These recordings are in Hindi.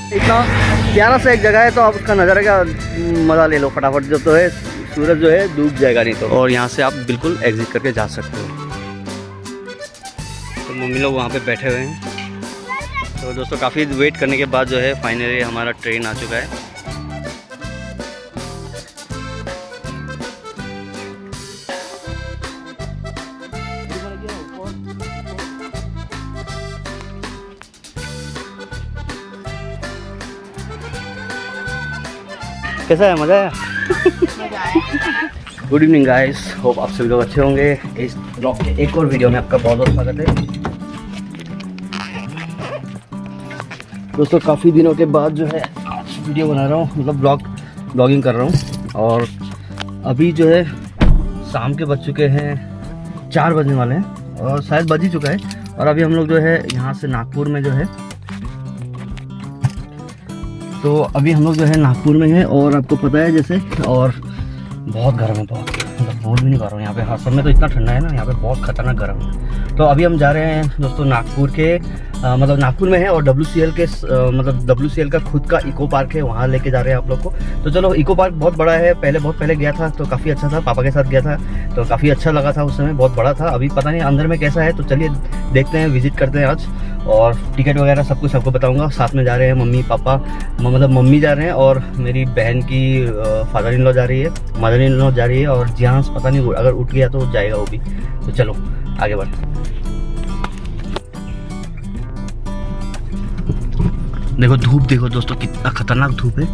इतना प्यारा सा एक जगह है तो आप उसका नज़ारे का मज़ा ले लो फटाफट। जब तो है सूरज जो है डूब जाएगा नहीं तो। और यहाँ से आप बिल्कुल एग्जिट करके जा सकते हो। तो मम्मी लोग वहाँ पे बैठे हुए हैं। तो दोस्तों काफ़ी वेट करने के बाद जो है फाइनली हमारा ट्रेन आ चुका है। कैसा है? मज़ा आया? गुड इवनिंग गाइस, होप आप सभी लोग अच्छे होंगे। इस ब्लॉग के एक और वीडियो में आपका बहुत बहुत स्वागत है। दोस्तों काफ़ी दिनों के बाद जो है आज वीडियो बना रहा हूँ, मतलब ब्लॉगिंग कर रहा हूँ। और अभी जो है शाम के बज चुके हैं 4 बजने वाले हैं और शायद बज ही चुका है। और अभी हम लोग जो है यहाँ से नागपुर में जो है, तो अभी हम लोग जो है नागपुर में हैं। और आपको पता है जैसे, और बहुत गर्म है, बहुत, मतलब बोल भी नहीं पा रहा हूँ। यहाँ पे हर समय तो इतना ठंडा है ना, यहाँ पे बहुत खतरनाक गर्म है। तो अभी हम जा रहे हैं दोस्तों नागपुर के, मतलब नागपुर में है और WCL के, मतलब WCL का खुद का इको पार्क है, वहाँ लेके जा रहे हैं आप लोग को। तो चलो, इको पार्क बहुत बड़ा है, बहुत पहले गया था तो काफ़ी अच्छा था, पापा के साथ गया था तो काफ़ी अच्छा लगा था उस समय, बहुत बड़ा था। अभी पता नहीं अंदर में कैसा है, तो चलिए देखते हैं, विजिट करते हैं आज। और टिकट वगैरह सब कुछ आपको बताऊंगा। साथ में जा रहे हैं मम्मी पापा, मतलब मम्मी जा रहे हैं और मेरी बहन की फादर इन लॉ जा रही है, मदर इन लॉ जा रही है, और जियांस पता नहीं अगर उठ गया तो जाएगा वो भी। तो चलो आगे बढ़। देखो धूप, देखो दोस्तों कितना खतरनाक धूप है।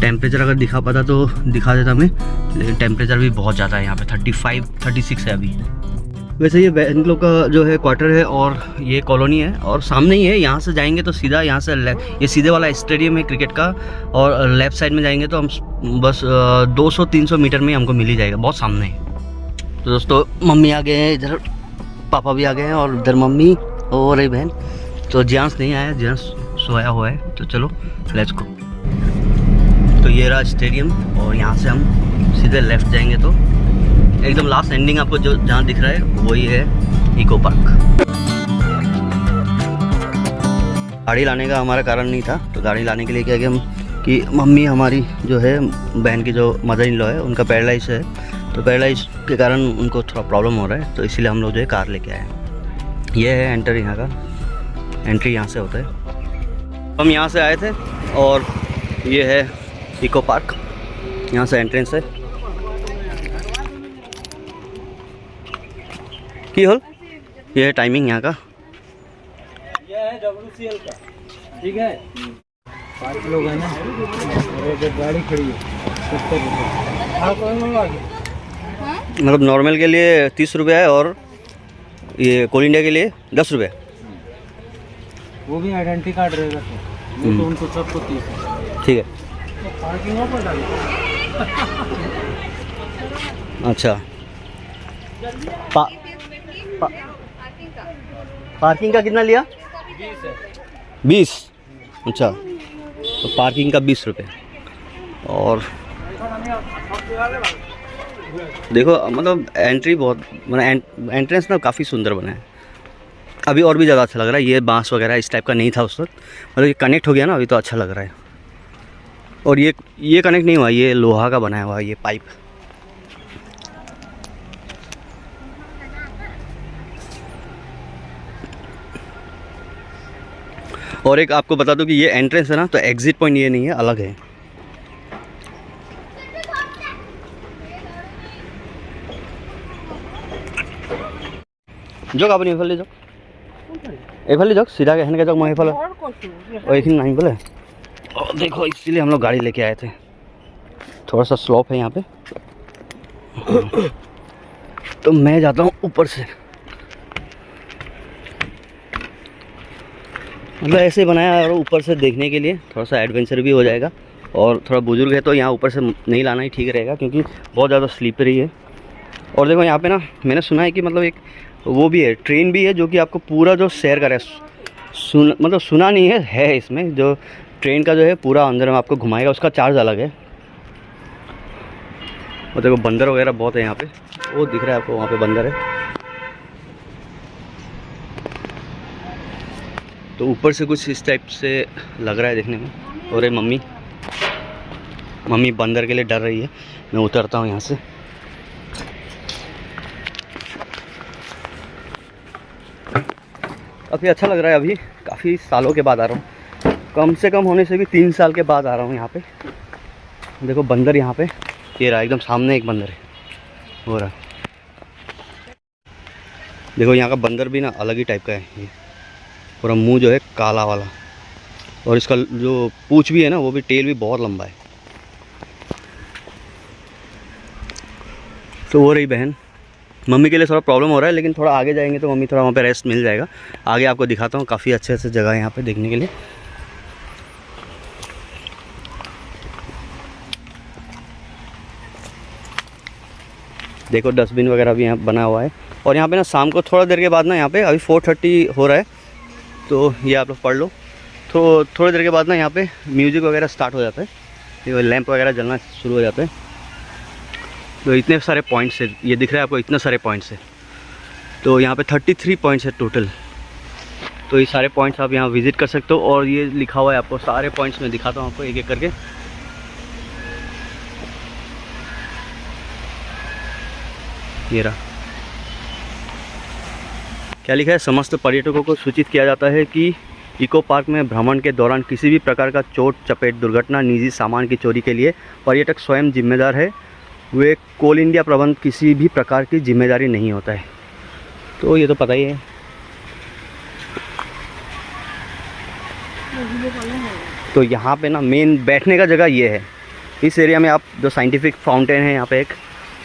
टेम्परेचर अगर दिखा पाता तो दिखा देता मैं, लेकिन टेम्परेचर भी बहुत ज़्यादा है यहाँ पे, 35-36 है अभी। वैसे ये बहन लोग का जो है क्वार्टर है और ये कॉलोनी है और सामने ही है। यहाँ से जाएंगे तो सीधा यहाँ से ये सीधे वाला स्टेडियम है क्रिकेट का, और लेफ़्ट साइड में जाएंगे तो हम बस 200-300 मीटर में हमको मिल ही जाएगा, बहुत सामने है। तो दोस्तों मम्मी आ गए हैं, इधर पापा भी आ गए हैं और इधर मम्मी और रही बहन। तो जियांस नहीं आया, जियांस सोया हुआ है। तो चलो लेट्स गो। तो ये रहा स्टेडियम और यहाँ से हम सीधे लेफ़्ट जाएंगे तो एकदम लास्ट एंडिंग आपको जो जहाँ दिख रहा है वही है इको पार्क। गाड़ी लाने का हमारा कारण नहीं था, तो गाड़ी लाने के लिए क्या किया हम कि मम्मी हमारी जो है, बहन की जो मदर इन लॉ है, उनका पैरालाइज है, तो पैरालाइज के कारण उनको थोड़ा प्रॉब्लम हो रहा है, तो इसीलिए हम लोग जो है कार लेके आए हैं। ये है एंटर, यहाँ का एंट्री यहाँ से होता है। हम यहाँ से आए थे और ये है इको पार्क, यहाँ से एंट्रेंस है। की होल ये है टाइमिंग यहाँ का, ये है WCL का, ठीक है। 5 लोग हैं ना, एक गाड़ी खड़ी है 70 रुपये। आप मतलब नॉर्मल के लिए 30 रुपये है और ये कोल इंडिया के लिए 10 रुपये। वो भी आइडेंटिटी कार्ड रहेगा तो उनको सबको 30 है, ठीक है। तो पार्किंग पर डालिए। अच्छा, पार्किंग का कितना लिया? 20 है। 20? अच्छा, तो पार्किंग का 20 रुपये। और देखो मतलब एंट्री बहुत, मतलब एंट्रेंस ना काफ़ी सुंदर बना है। अभी और भी ज़्यादा अच्छा लग रहा है। ये बांस वगैरह इस टाइप का नहीं था उस वक्त, मतलब ये कनेक्ट हो गया ना, अभी तो अच्छा लग रहा है। और ये कनेक्ट नहीं हुआ, ये लोहा का बनाया हुआ है, ये पाइप। और एक आपको बता दूं कि ये एंट्रेंस है ना, तो एग्जिट पॉइंट ये नहीं है, अलग है। जो आपने ले जाओ, एफाले जाओ, सीधा कहने के जाओ, मैं एफाले और एक नहीं बोले। और देखो इसीलिए हम लोग गाड़ी लेके आए थे। थोड़ा सा स्लोप है यहाँ पे, तो मैं जाता हूँ ऊपर से। मतलब ऐसे बनाया और ऊपर से देखने के लिए थोड़ा सा एडवेंचर भी हो जाएगा। और थोड़ा बुजुर्ग है तो यहाँ ऊपर से नहीं लाना ही ठीक रहेगा, क्योंकि बहुत ज़्यादा स्लीपरी है। और देखो यहाँ पे ना, मैंने सुना है कि मतलब एक वो भी है, ट्रेन भी है, जो कि आपको पूरा जो शेयर करे, मतलब सुना नहीं है इसमें, जो ट्रेन का जो है पूरा अंदर में आपको घुमाएगा, उसका चार्ज अलग है। और देखो बंदर वगैरह बहुत है यहाँ पे, वो दिख रहा है आपको, वहाँ पे बंदर है। तो ऊपर से कुछ इस टाइप से लग रहा है देखने में। और ये मम्मी बंदर के लिए डर रही है। मैं उतरता हूँ यहाँ से। काफ़ी अच्छा लग रहा है। अभी काफ़ी सालों के बाद आ रहा हूँ, कम से कम होने से भी 3 साल के बाद आ रहा हूँ यहाँ पे। देखो बंदर यहाँ पे, ये रहा एकदम सामने एक बंदर है हो रहा। देखो यहाँ का बंदर भी ना अलग ही टाइप का है। ये पूरा मुंह जो है काला वाला, और इसका जो पूंछ भी है ना, वो भी टेल भी बहुत लंबा है। तो वो रही बहन, मम्मी के लिए थोड़ा प्रॉब्लम हो रहा है, लेकिन थोड़ा आगे जाएंगे तो मम्मी थोड़ा वहाँ पे रेस्ट मिल जाएगा। आगे आपको दिखाता हूँ, काफ़ी अच्छे अच्छे जगह है यहाँ पे देखने के लिए। देखो डस्टबिन वगैरह भी यहाँ बना हुआ है। और यहाँ पे ना शाम को थोड़ा देर के बाद ना, यहाँ पे अभी 4:30 हो रहा है, तो ये आप लोग पढ़ लो। तो थोड़ी देर के बाद ना यहाँ पे म्यूज़िक वगैरह स्टार्ट हो जाता है, ये लैंप वगैरह जलना शुरू हो जाते हैं। तो इतने सारे पॉइंट्स है, ये दिख रहा है आपको, इतने सारे पॉइंट्स है। तो यहाँ पे 33 पॉइंट्स है टोटल। तो ये सारे पॉइंट्स आप यहाँ विज़िट कर सकते हो। और ये लिखा हुआ है आपको, सारे पॉइंट्स मैं दिखाता हूँ आपको एक एक करके। ये रहा, क्या लिखा है, समस्त पर्यटकों को सूचित किया जाता है कि इको पार्क में भ्रमण के दौरान किसी भी प्रकार का चोट चपेट दुर्घटना निजी सामान की चोरी के लिए पर्यटक स्वयं जिम्मेदार है। वे कोल इंडिया प्रबंध किसी भी प्रकार की जिम्मेदारी नहीं होता है। तो ये तो पता ही है। तो यहाँ पे ना मेन बैठने का जगह ये है। इस एरिया में आप, जो साइंटिफिक फाउंटेन है यहाँ पे एक,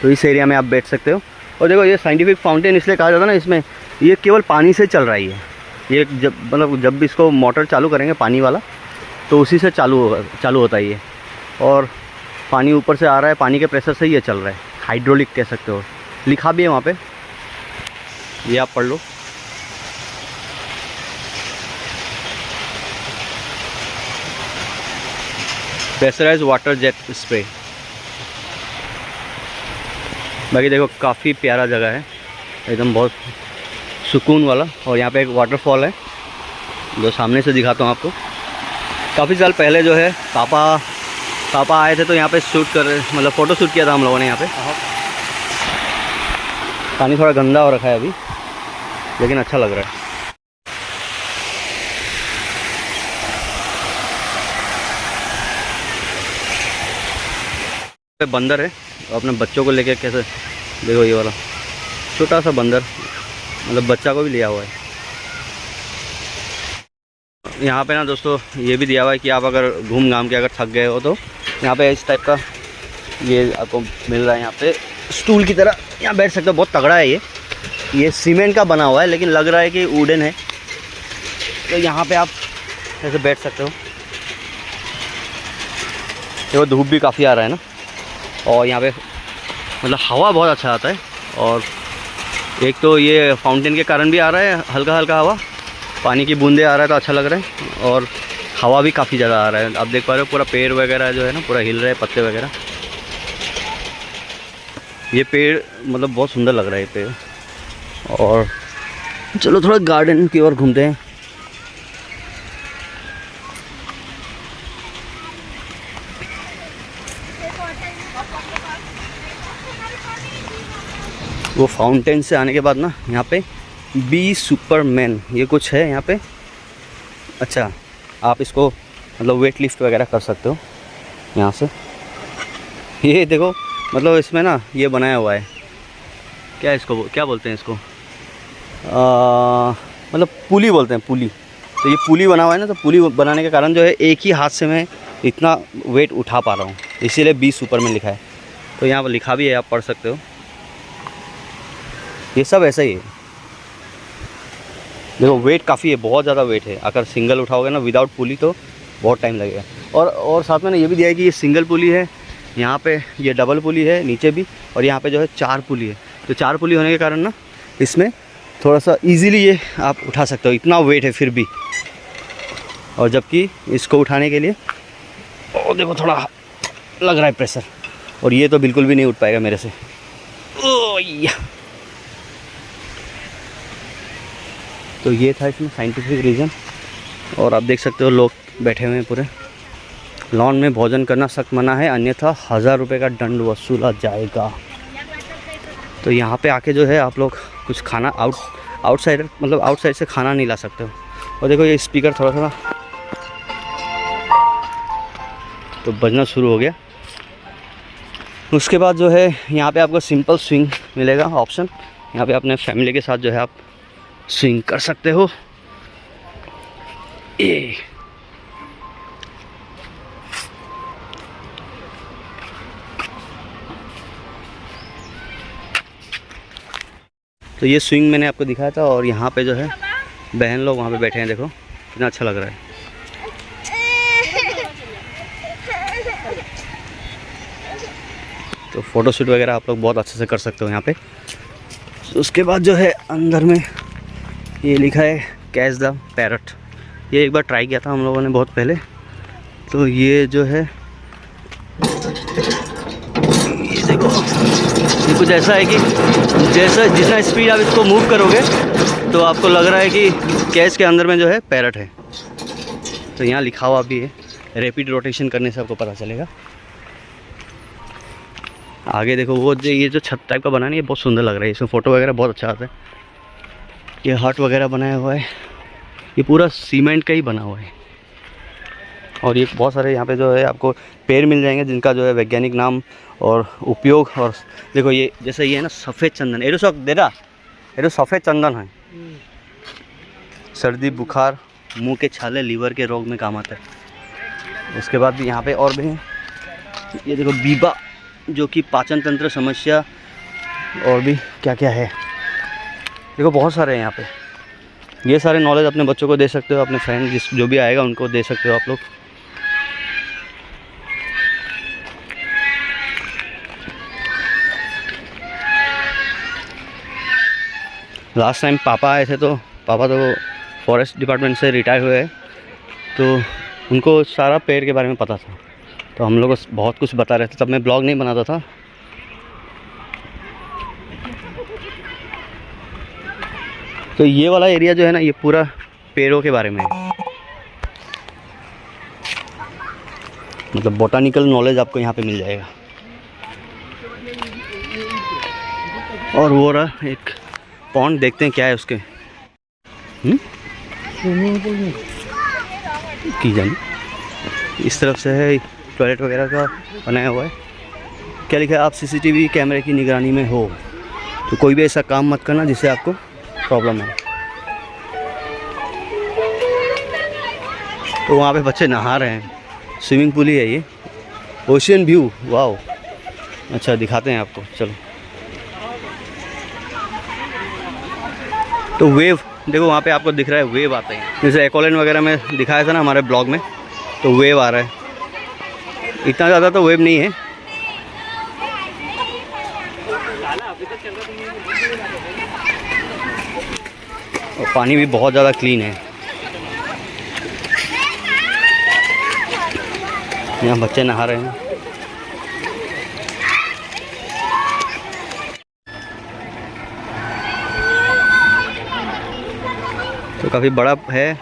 तो इस एरिया में आप बैठ सकते हो। और देखो ये साइंटिफिक फाउंटेन इसलिए कहा जाता है ना, इसमें ये केवल पानी से चल रहा है। ये जब भी इसको मोटर चालू करेंगे पानी वाला, तो उसी से चालू होता है ये। और पानी ऊपर से आ रहा है, पानी के प्रेशर से ही ये चल रहा है। हाइड्रोलिक कह सकते हो, लिखा भी है वहाँ पे, ये आप पढ़ लो। Pressurise water jet spray. बाकी देखो काफ़ी प्यारा जगह है, एकदम बहुत सुकून वाला। और यहाँ पे एक वाटरफॉल है जो सामने से दिखाता हूँ आपको। काफ़ी साल पहले जो है पापा आए थे, तो यहाँ पे शूट मतलब फ़ोटो शूट किया था हम लोगों ने यहाँ पे। पानी थोड़ा गंदा हो रखा है अभी, लेकिन अच्छा लग रहा है। बंदर है, अपने बच्चों को लेके कैसे, देखो ये वाला छोटा सा बंदर, मतलब बच्चा को भी लिया हुआ है। यहाँ पे ना दोस्तों ये भी दिया हुआ है कि आप अगर घूम घाम के अगर थक गए हो, तो यहाँ पे इस टाइप का ये आपको मिल रहा है। यहाँ पे स्टूल की तरह यहाँ बैठ सकते हो। बहुत तगड़ा है ये सीमेंट का बना हुआ है, लेकिन लग रहा है कि वुडन है। तो यहाँ पे आप ऐसे बैठ सकते हो। देखो धूप भी काफ़ी आ रहा है ना, और यहाँ पे मतलब हवा बहुत अच्छा आता है। और एक तो ये फाउंटेन के कारण भी आ रहा है हल्का हल्का हवा, पानी की बूंदे आ रहा है तो अच्छा लग रहा है। और हवा भी काफ़ी ज़्यादा आ रहा है, आप देख पा रहे हो। पूरा पेड़ वगैरह जो है ना पूरा हिल रहा है, पत्ते वगैरह। ये पेड़ मतलब बहुत सुंदर लग रहा है ये पेड़। और चलो थोड़ा गार्डन की ओर घूमते हैं। वो फाउंटेन से आने के बाद ना यहाँ पे बी सुपरमैन ये कुछ है यहाँ पे। अच्छा, आप इसको मतलब वेट लिफ्ट वगैरह कर सकते हो यहाँ से। ये देखो मतलब इसमें ना ये बनाया हुआ है, क्या इसको क्या बोलते हैं इसको, मतलब पुली बोलते हैं, पुली। तो ये पुली बना हुआ है ना, तो पुली बनाने के कारण जो है एक ही हाथ से मैं इतना वेट उठा पा रहा हूँ, इसीलिए बी सुपरमैन लिखा है। तो यहाँ पर लिखा भी है, आप पढ़ सकते हो। ये सब ऐसा ही है। देखो वेट काफ़ी है, बहुत ज़्यादा वेट है। अगर सिंगल उठाओगे ना विदाउट पुली तो बहुत टाइम लगेगा। और साथ में ना ये भी दिया है कि ये सिंगल पुली है, यहाँ पे ये डबल पुली है नीचे भी, और यहाँ पे जो है 4 पुली है। तो 4 पुली होने के कारण ना इसमें थोड़ा सा इजीली ये आप उठा सकते हो, इतना वेट है फिर भी। और जबकि इसको उठाने के लिए और देखो थोड़ा लग रहा है प्रेशर, और ये तो बिल्कुल भी नहीं उठ पाएगा मेरे से। ओ या, तो ये था इसमें साइंटिफिक रीज़न। और आप देख सकते हो लोग बैठे हुए हैं पूरे। लॉन में भोजन करना सख्त मना है, अन्यथा 1000 रुपये का दंड वसूला जाएगा। तो यहाँ पे आके जो है आप लोग कुछ खाना आउटसाइड से खाना नहीं ला सकते हो। और देखो ये स्पीकर थोड़ा थोड़ा तो बजना शुरू हो गया। उसके बाद जो है यहाँ पे आपको सिंपल स्विंग मिलेगा ऑप्शन। यहाँ पे अपने फैमिली के साथ जो है आप स्विंग कर सकते हो। ये तो ये स्विंग मैंने आपको दिखाया था। और यहाँ पे जो है बहन लोग वहाँ पे बैठे हैं, देखो कितना अच्छा लग रहा है। तो फ़ोटोशूट वगैरह आप लोग बहुत अच्छे से कर सकते हो यहाँ पे। उसके बाद जो है अंदर में ये लिखा है कैच द पैरट। ये एक बार ट्राई किया था हम लोगों ने बहुत पहले। तो ये जो है ये देखो, ये कुछ ऐसा है कि जितना स्पीड आप इसको मूव करोगे तो आपको लग रहा है कि कैच के अंदर में जो है पैरट है। तो यहाँ लिखा हुआ भी है, रैपिड रोटेशन करने से आपको पता चलेगा। आगे देखो वो ये जो छत टाइप का बना है ये बहुत सुंदर लग रहा है, इसमें फ़ोटो वगैरह बहुत अच्छा आता है। ये हट वगैरह बनाया हुआ है, ये पूरा सीमेंट का ही बना हुआ है। और ये बहुत सारे यहाँ पे जो है आपको पेड़ मिल जाएंगे जिनका जो है वैज्ञानिक नाम और उपयोग। और देखो ये जैसे ये है ना सफ़ेद चंदन, ये तो सफ़ेद चंदन है। सर्दी बुखार, मुंह के छाले, लीवर के रोग में काम आता है। उसके बाद भी यहाँ पे और भी हैं, ये देखो बीबा जो कि पाचन तंत्र समस्या और भी क्या क्या है, देखो बहुत सारे हैं यहाँ पे। ये सारे नॉलेज अपने बच्चों को दे सकते हो, अपने फ्रेंड जो भी आएगा उनको दे सकते हो आप लोग। लास्ट टाइम पापा आए थे तो पापा तो फॉरेस्ट डिपार्टमेंट से रिटायर हुए हैं, तो उनको सारा पेड़ के बारे में पता था। तो हम लोग बहुत कुछ बता रहे थे, तब मैं ब्लॉग नहीं बनाता था। तो ये वाला एरिया जो है ना ये पूरा पेड़ों के बारे में है, मतलब बॉटनिकल नॉलेज आपको यहाँ पे मिल जाएगा। और वो रहा एक पॉन्ड, देखते हैं क्या है उसके। स्विमिंग पूल में की जानी इस तरफ से है, टॉयलेट वगैरह का बनाया हुआ है। क्या लिखा है, आप सीसीटीवी कैमरे की निगरानी में हो तो कोई भी ऐसा काम मत करना जिससे आपको प्रॉब्लम है। तो वहाँ पे बच्चे नहा रहे हैं, स्विमिंग पूल ही है ये, ओशियन व्यू। वाओ, अच्छा दिखाते हैं आपको, चलो। तो वेव देखो वहाँ पे आपको दिख रहा है, वेव आते हैं जैसे एक्वालैंड वगैरह में दिखाया था ना हमारे ब्लॉग में, तो वेव आ रहा है। इतना ज़्यादा तो वेव नहीं है। और पानी भी बहुत ज़्यादा क्लीन है। यहाँ बच्चे नहा रहे हैं। तो काफ़ी बड़ा है,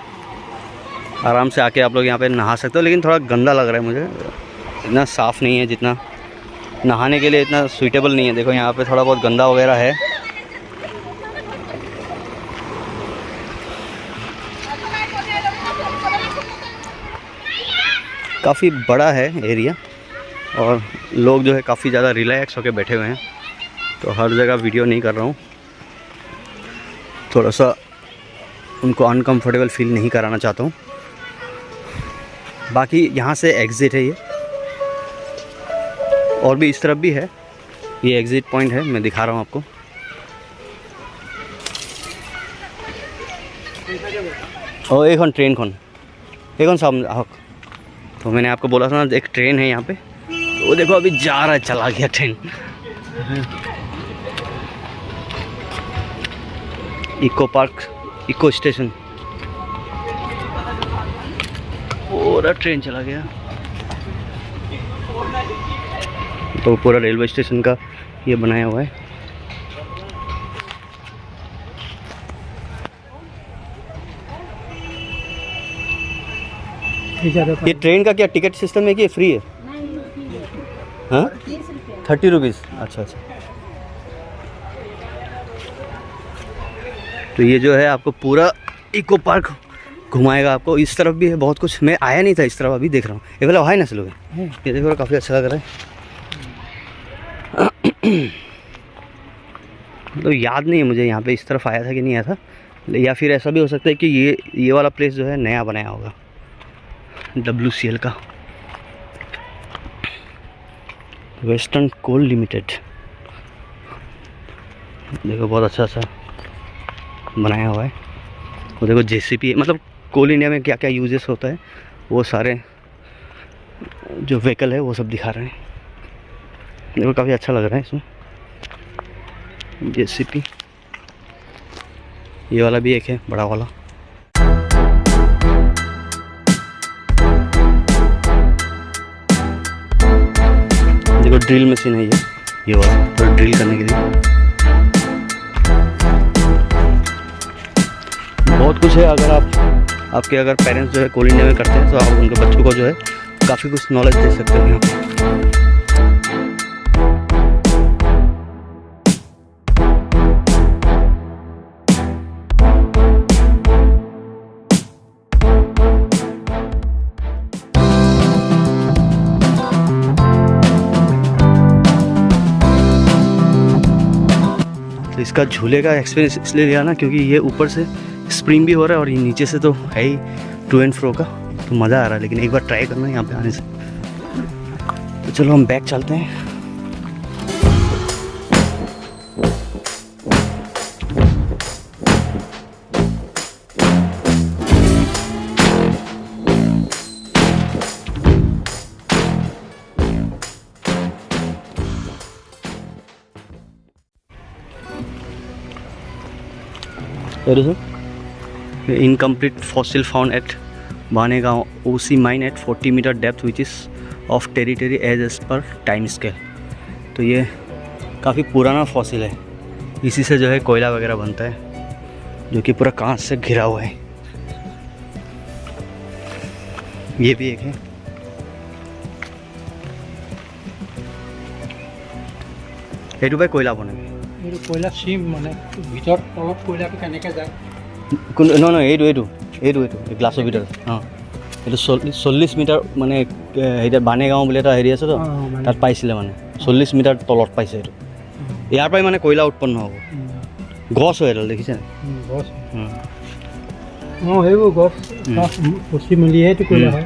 आराम से आके आप लोग यहाँ पे नहा सकते हो। लेकिन थोड़ा गंदा लग रहा है मुझे, इतना साफ़ नहीं है जितना नहाने के लिए इतना सूटेबल नहीं है। देखो यहाँ पे थोड़ा बहुत गंदा वगैरह है। काफ़ी बड़ा है एरिया और लोग जो है काफ़ी ज़्यादा रिलैक्स होकर बैठे हुए हैं। तो हर जगह वीडियो नहीं कर रहा हूँ, थोड़ा सा उनको अनकंफर्टेबल फील नहीं कराना चाहता हूँ। बाकी यहाँ से एग्ज़िट है ये, और भी इस तरफ भी है, ये एग्ज़िट पॉइंट है, मैं दिखा रहा हूँ आपको। और एक ट्रेन एक सामने। तो मैंने आपको बोला था ना एक ट्रेन है यहाँ पे, तो वो देखो अभी जा रहा है, चला गया train. Eco Park, Eco station, पूरा ट्रेन चला गया। तो पूरा रेलवे स्टेशन का ये बनाया हुआ है। ये ट्रेन का क्या टिकट सिस्टम है कि फ्री है? हाँ 30 रुपीज़। अच्छा अच्छा। तो ये जो है आपको पूरा इको पार्क घुमाएगा। आपको इस तरफ भी है बहुत कुछ, मैं आया नहीं था इस तरफ, अभी देख रहा हूँ। ये वाला है ना चलोगे, ये देखो काफ़ी अच्छा लग रहा है। तो याद नहीं है मुझे यहाँ पे इस तरफ आया था कि नहीं आया था, या फिर ऐसा भी हो सकता है कि ये वाला प्लेस जो है नया बनाया होगा WCL का, वेस्टर्न कोल लिमिटेड। देखो बहुत अच्छा सा बनाया हुआ है। वो देखो JCB, मतलब कोल इंडिया में क्या क्या यूजेस होता है वो सारे जो व्हीकल है वो सब दिखा रहे हैं। देखो काफ़ी अच्छा लग रहा है इसमें। JCB, ये वाला भी एक है बड़ा वाला। देखो ड्रिल मशीन है ये वाला, तो ड्रिल करने के लिए बहुत कुछ है। अगर आपके अगर पेरेंट्स जो है कोल इंडिया में करते हैं तो आप उनके बच्चों को जो है काफ़ी कुछ नॉलेज दे सकते हो यहाँ पे। तो इसका झूले का एक्सपीरियंस इसलिए लिया ना क्योंकि ये ऊपर से स्प्रिंग भी हो रहा है और ये नीचे से तो है ही टू एंड फ्रो का, तो मज़ा आ रहा है। लेकिन एक बार ट्राई करना है यहाँ पे आने से। तो चलो हम बैक चलते हैं। Incomplete fossil found at Banegaon OC mine at 40 meter depth which is of territory as per time scale। तो ये काफ़ी पुराना फॉसिल है, इसी से जो है कोयला वगैरह बनता है जो कि पूरा कांच से घिरा हुआ है। ये भी एक है। এইটো পাই কয়লা বনে, এই কয়লা চিম মানে ভিতৰত তলত কয়লাটো কেনেকৈ যায়? কোন ন এইটো এইটো এইটো এইটো গ্লাছৰ ভিতৰত। অঁ এইটো 40 মিটাৰ মানে হেৰি বানেগাঁও বুলি এটা হেৰি আছে তো, তাত পাইছিলে মানে 40 মিটাৰ তলত পাইছে এইটো। ইয়াৰ পৰাই মানে কয়লা উৎপন্ন হ'ব। গছ হয় এডাল, দেখিছে? গছ। অঁ সেইবোৰ গছ পচি মেলিহে এইটো কয়লা হয়।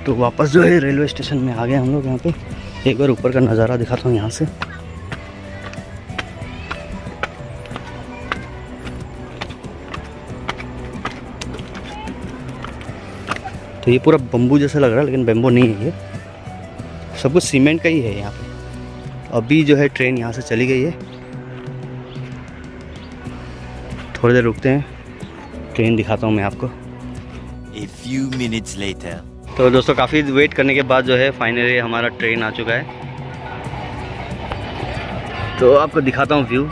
तो वापस जो है रेलवे स्टेशन में आ गए हम लोग। यहाँ पे एक बार ऊपर का नज़ारा दिखाता हूँ यहाँ से। तो ये पूरा बम्बू जैसा लग रहा है लेकिन बम्बू नहीं है, ये सब कुछ सीमेंट का ही है यहाँ पे। अभी जो है ट्रेन यहाँ से चली गई है, थोड़ी देर रुकते हैं, ट्रेन दिखाता हूँ मैं आपको। A few minutes later. तो दोस्तों काफ़ी वेट करने के बाद जो है फाइनली हमारा ट्रेन आ चुका है। तो आपको दिखाता हूँ व्यू।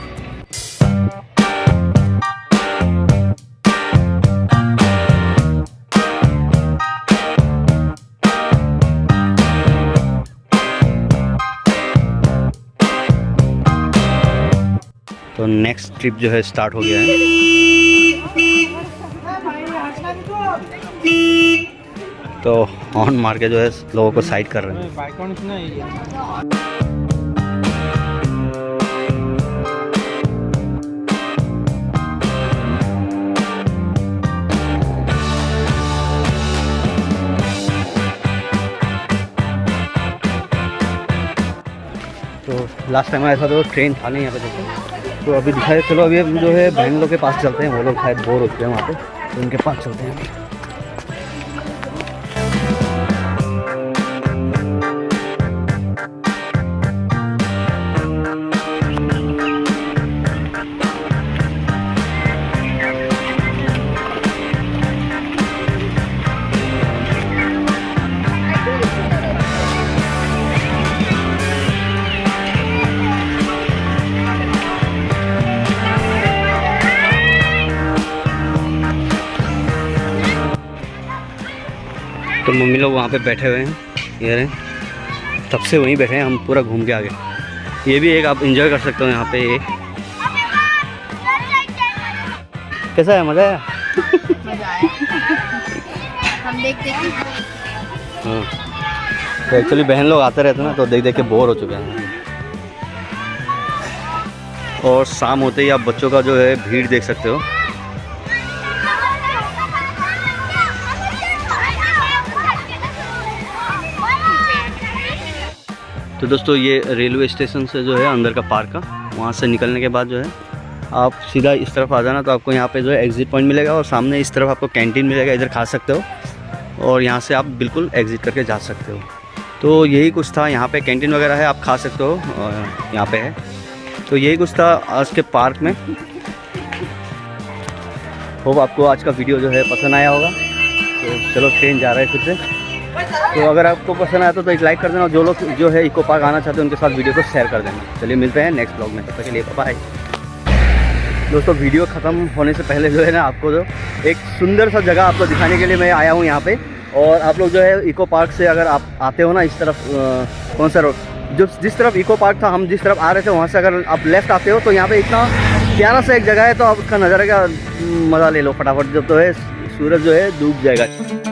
तो नेक्स्ट ट्रिप जो है स्टार्ट हो गया है। तो हॉर्न मार के जो है लोगों को साइड कर रहे हैं। तो लास्ट टाइम ऐसा तो ट्रेन था नहीं यहाँ पे जैसे। तो अभी दिखाए, चलो अभी हम जो है बहन लोग के पास चलते हैं। वो लोग शायद बोर हो चुके हैं वहाँ पे, तो उनके पास चलते हैं। तो मम्मी लोग वहाँ पे बैठे हुए हैं, ये रहे, तब से वहीं बैठे हैं, हम पूरा घूम के आ गए। ये भी एक आप इंजॉय कर सकते हो यहाँ पे। ये कैसा है, मज़ा आया? मजा आया। हम देख देख के हाँ, तो एक्चुअली बहन लोग आते रहते हैं ना, तो देख देख के बोर हो चुके हैं। और शाम होते ही आप बच्चों का जो है भीड़ देख सकते हो। तो दोस्तों ये रेलवे स्टेशन से जो है अंदर का पार्क का, वहाँ से निकलने के बाद जो है आप सीधा इस तरफ आ जाना, तो आपको यहाँ पे जो है एग्ज़िट पॉइंट मिलेगा और सामने इस तरफ आपको कैंटीन मिलेगा, इधर खा सकते हो और यहाँ से आप बिल्कुल एग्ज़िट करके जा सकते हो। तो यही कुछ था, यहाँ पे कैंटीन वगैरह है, आप खा सकते हो और यहाँ पे है। तो यही कुछ था आज के पार्क में। होप आपको आज का वीडियो जो है पसंद आया होगा। तो चलो ट्रेन जा रहा है फिर से, तो अगर आपको पसंद आया तो एक लाइक कर देना, और जो लोग जो है इको पार्क आना चाहते हैं उनके साथ वीडियो को शेयर कर देना। चलिए मिलते हैं नेक्स्ट ब्लॉग में, तब तक के लिए बाय। दोस्तों वीडियो ख़त्म होने से पहले जो है ना, आपको जो एक सुंदर सा जगह आपको दिखाने के लिए मैं आया हूँ यहाँ पे। और आप लोग जो है इको पार्क से अगर आप आते हो ना, इस तरफ कौन सा रोड, जो जिस तरफ इको पार्क था हम जिस तरफ आ रहे थे, वहाँ से अगर आप लेफ़्ट आते हो तो यहाँ पे इतना प्यारा सा एक जगह है, तो आप उसका नज़ारे का मज़ा ले लो फटाफट, जब तो है सूरज जो है डूब जाएगा।